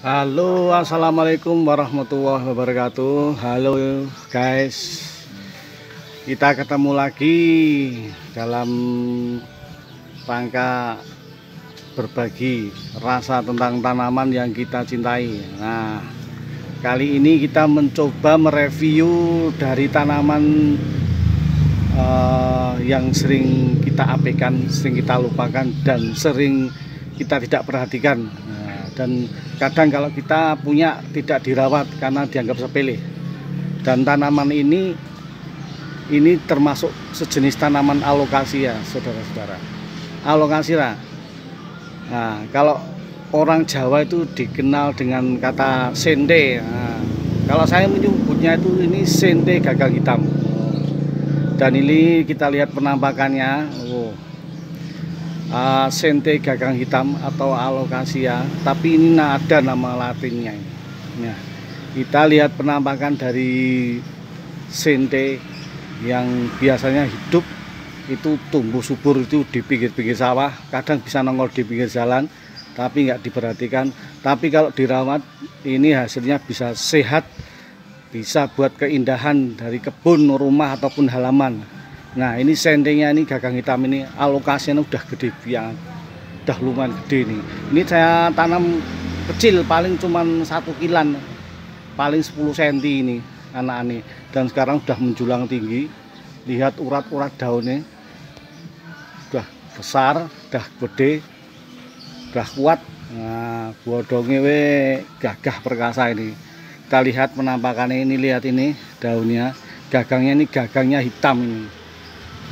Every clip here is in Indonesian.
Halo, assalamualaikum warahmatullahi wabarakatuh. Halo guys, kita ketemu lagi dalam rangka berbagi rasa tentang tanaman yang kita cintai. Nah, kali ini kita mencoba mereview dari tanaman yang sering kita abaikan, sering kita lupakan, dan sering kita tidak perhatikan. Dan kadang kalau kita punya tidak dirawat karena dianggap sepele. Dan tanaman ini termasuk sejenis tanaman alokasia, saudara-saudara. Alokasia. Nah, kalau orang Jawa itu dikenal dengan kata sente. Nah, kalau saya menyebutnya ini sente gagang hitam. Dan ini kita lihat penampakannya. Sente gagang hitam atau alokasia, tapi ini ada nama latinnya. Nah, kita lihat penampakan dari sente yang biasanya hidup itu tumbuh subur itu di pinggir-pinggir sawah, kadang bisa nongol di pinggir jalan, tapi nggak diperhatikan. Tapi kalau dirawat, ini hasilnya bisa sehat, bisa buat keindahan dari kebun, rumah ataupun halaman. Nah, ini sentenya, ini gagang hitam ini alokasinya udah gede banget, udah lumayan gede nih. Ini saya tanam kecil, paling cuman 1 kilan, paling 10 cm ini anak ini. Dan sekarang udah menjulang tinggi. Lihat urat-urat daunnya, udah besar, udah gede, udah kuat. Nah, bodongnya gagah perkasa ini. Kita lihat penampakannya ini, lihat ini daunnya, gagangnya ini gagangnya hitam ini.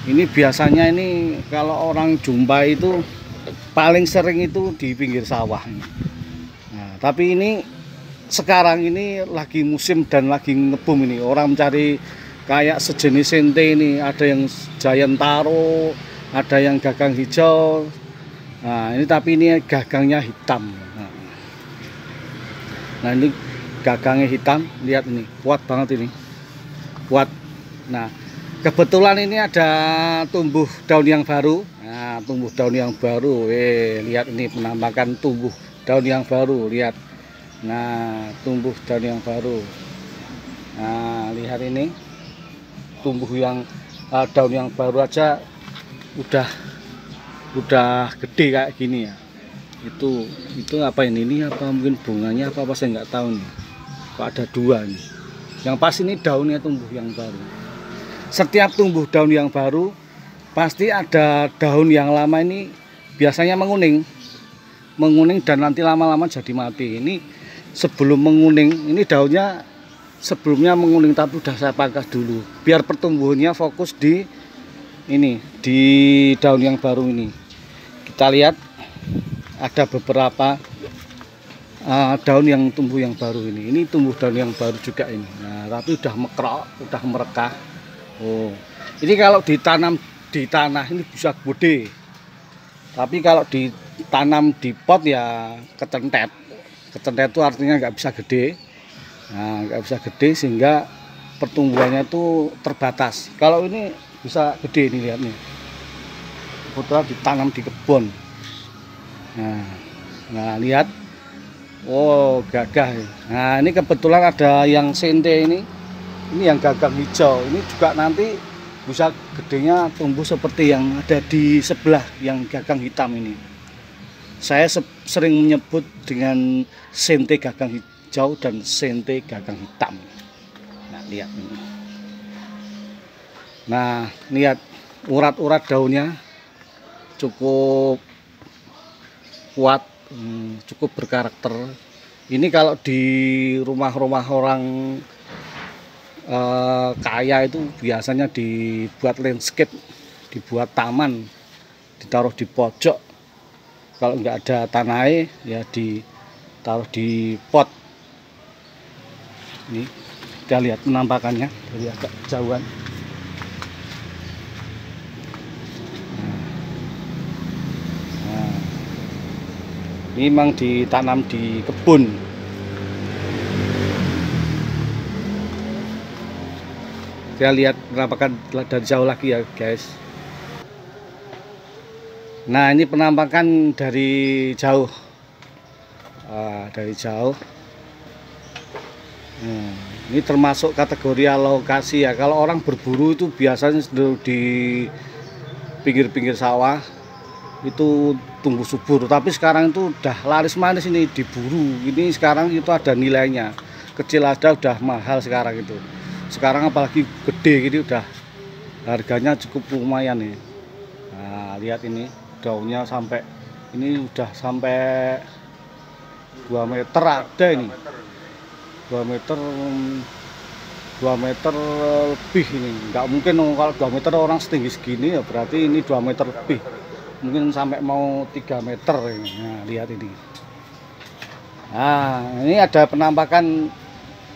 Ini biasanya ini kalau orang jumpa itu paling sering itu di pinggir sawah. Nah, tapi ini sekarang ini lagi musim dan lagi ngebum ini. Orang mencari kayak sejenis sente ini. Ada yang giant taro, ada yang gagang hijau. Nah, ini tapi ini gagangnya hitam. Nah, ini gagangnya hitam. Lihat ini, kuat banget ini. Kuat. Nah, kebetulan ini ada tumbuh daun yang baru. Nah, tumbuh daun yang baru. Lihat ini penampakan tumbuh daun yang baru. Lihat. Nah, tumbuh daun yang baru. Nah, lihat ini. Tumbuh yang daun yang baru aja udah gede kayak gini ya. Itu apa ini? Ini apa mungkin bunganya apa saya nggak tahu nih. Kok ada 2 nih. Yang pas ini daunnya tumbuh yang baru. Setiap tumbuh daun yang baru pasti ada daun yang lama ini biasanya menguning dan nanti lama-lama jadi mati. Ini sebelum menguning, ini daunnya sebelumnya menguning tapi udah saya pangkas dulu biar pertumbuhannya fokus di ini, di daun yang baru ini. Kita lihat ada beberapa daun yang tumbuh yang baru ini. Ini tumbuh daun yang baru juga ini. Nah, tapi udah mekrok, udah merekah. Oh, ini kalau ditanam di tanah ini bisa gede, tapi kalau ditanam di pot ya kecentet. Kecentet itu artinya nggak bisa gede. Nah, nggak bisa gede sehingga pertumbuhannya itu terbatas. Kalau ini bisa gede nih, lihat nih. Kebetulan ditanam di kebun. Nah, lihat, oh gagah. Nah, ini kebetulan ada yang sente ini. Ini yang gagang hijau, ini juga nanti bisa gedenya tumbuh seperti yang ada di sebelah yang gagang hitam ini. Saya sering menyebut dengan sente gagang hijau dan sente gagang hitam. Nah, lihat ini. Nah, lihat urat-urat daunnya cukup kuat, cukup berkarakter. Ini kalau di rumah-rumah orang kaya itu biasanya dibuat landscape, dibuat taman, ditaruh di pojok. Kalau nggak ada tanah ya ditaruh di pot. Ini kita lihat penampakannya dari agak jauhan. Nah, ini memang ditanam di kebun. Kita lihat penampakan dari jauh lagi ya guys. Nah, ini penampakan dari jauh. dari jauh. Ini termasuk kategori alokasi ya. Kalau orang berburu itu biasanya di pinggir-pinggir sawah itu tumbuh subur, tapi sekarang itu udah laris manis ini diburu. Ini sekarang itu ada nilainya, kecil ada udah mahal sekarang itu. Sekarang apalagi gede gitu udah harganya cukup lumayan nih. Nah, lihat ini daunnya sampai ini udah sampai 2 meter ada ini. 2 meter 2 meter lebih ini. Nggak mungkin kalau 2 meter orang setinggi segini ya, berarti ini 2 meter lebih. Mungkin sampai mau 3 meter ini. Nah, lihat ini. Nah, ini ada penampakan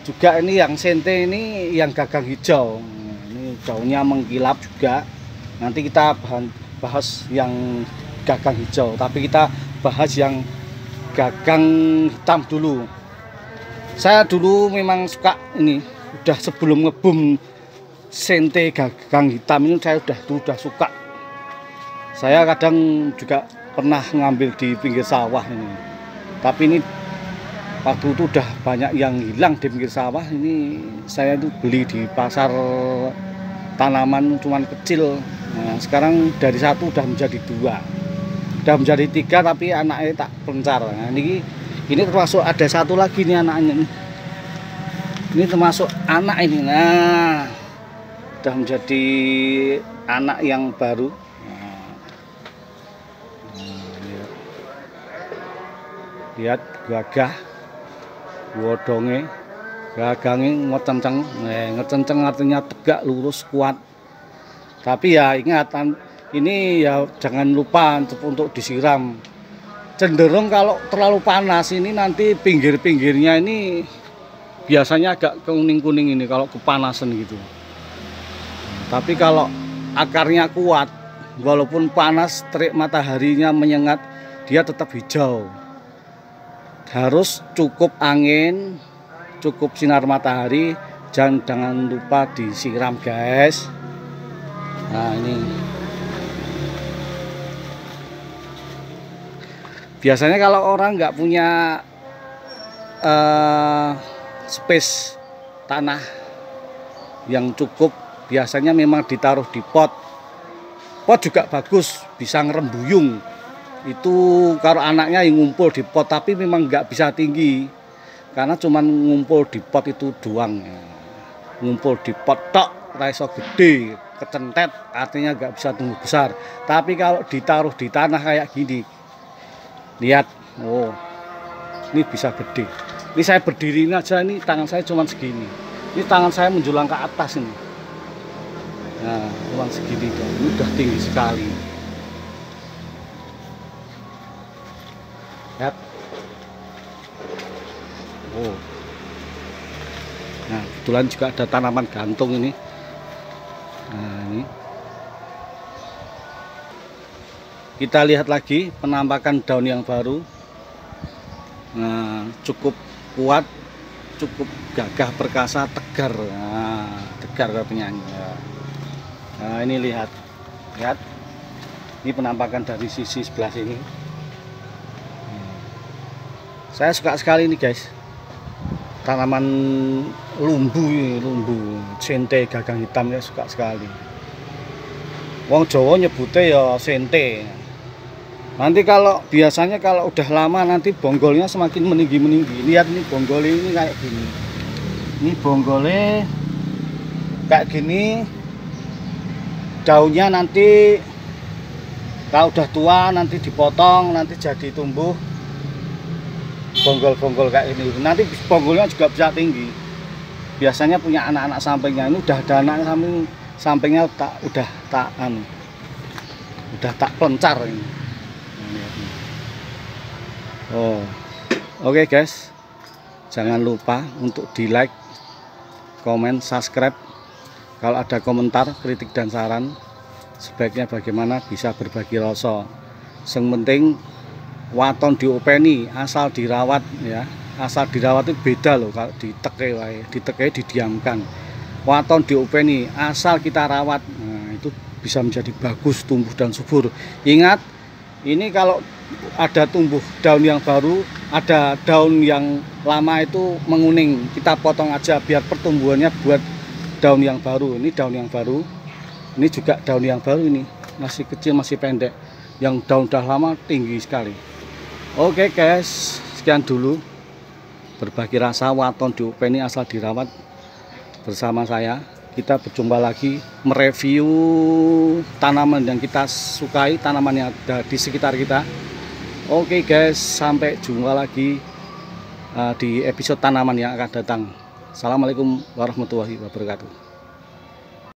juga ini yang sente ini yang gagang hijau. Ini daunnya mengkilap juga. Nanti kita bahas yang gagang hijau, tapi kita bahas yang gagang hitam dulu. Saya dulu memang suka ini, udah sebelum ngebum sente gagang hitam ini saya udah suka. Saya kadang juga pernah ngambil di pinggir sawah ini. Tapi ini waktu itu udah banyak yang hilang di pinggir sawah. Ini saya itu beli di pasar tanaman cuman kecil. Nah, sekarang dari 1 udah menjadi 2. Udah menjadi 3 tapi anaknya tak pencar. Nah, ini termasuk ada 1 lagi nih anaknya nih. Ini termasuk anak ini. Nah, udah menjadi anak yang baru. Lihat gagah wodonge, gagangnya ngecenceng artinya tegak, lurus, kuat. Tapi ya ingat, ini ya jangan lupa untuk disiram. Cenderung kalau terlalu panas ini nanti pinggir-pinggirnya ini biasanya agak kuning-kuning ini kalau kepanasan gitu. Tapi kalau akarnya kuat, walaupun panas terik mataharinya menyengat, dia tetap hijau. Harus cukup angin, cukup sinar matahari, jangan lupa disiram guys. Nah, ini biasanya kalau orang nggak punya space tanah yang cukup, biasanya memang ditaruh di pot. Pot juga bagus, bisa ngerembuyung. Itu kalau anaknya yang ngumpul di pot, tapi memang nggak bisa tinggi karena cuman ngumpul di pot itu doang. Ngumpul di pot tok, raiso gede, kecentet, artinya nggak bisa tumbuh besar. Tapi kalau ditaruh di tanah kayak gini, lihat, oh ini bisa gede. Ini saya berdiri aja, ini tangan saya cuman segini. Ini tangan saya menjulang ke atas ini. Nah, cuman segini dong. Ini udah tinggi sekali. Lihat. Oh. Nah, kebetulan juga ada tanaman gantung ini. Nah, ini. Kita lihat lagi penampakan daun yang baru. Nah, cukup kuat, cukup gagah perkasa, tegar. Nah, tegar katanya. Nah, ini lihat. Lihat. Ini penampakan dari sisi sebelah sini. Saya suka sekali ini guys, tanaman lumbu sente gagang hitam ya, suka sekali. Wong Jawa nyebutnya ya sente. Nanti kalau biasanya kalau udah lama nanti bonggolnya semakin meninggi. Lihat ini bonggolnya ini kayak gini. Ini bonggolnya kayak gini. Daunnya nanti kalau udah tua nanti dipotong, nanti jadi tumbuh bonggol-bonggol kayak ini. Nanti bonggolnya juga bisa tinggi. Biasanya punya anak-anak sampingnya. Ini udah ada anak sampingnya udah tak pencar ini. Oh, oke guys, jangan lupa untuk di like, komen, subscribe. Kalau ada komentar, kritik dan saran, sebaiknya bagaimana bisa berbagi rasa. Yang penting waton diopeni, asal dirawat ya. Asal dirawat itu beda loh kalau diteke wae, didiamkan. Waton diopeni, asal kita rawat, nah, itu bisa menjadi bagus, tumbuh dan subur. Ingat, ini kalau ada tumbuh daun yang baru, ada daun yang lama itu menguning. Kita potong aja biar pertumbuhannya buat daun yang baru. Ini daun yang baru, ini juga daun yang baru, ini masih kecil, masih pendek. Yang daun udah lama tinggi sekali. Oke guys, sekian dulu berbagi rasa waton diopeni asal dirawat bersama saya. Kita berjumpa lagi mereview tanaman yang kita sukai, tanaman yang ada di sekitar kita. Oke guys, sampai jumpa lagi di episode tanaman yang akan datang. Assalamualaikum warahmatullahi wabarakatuh.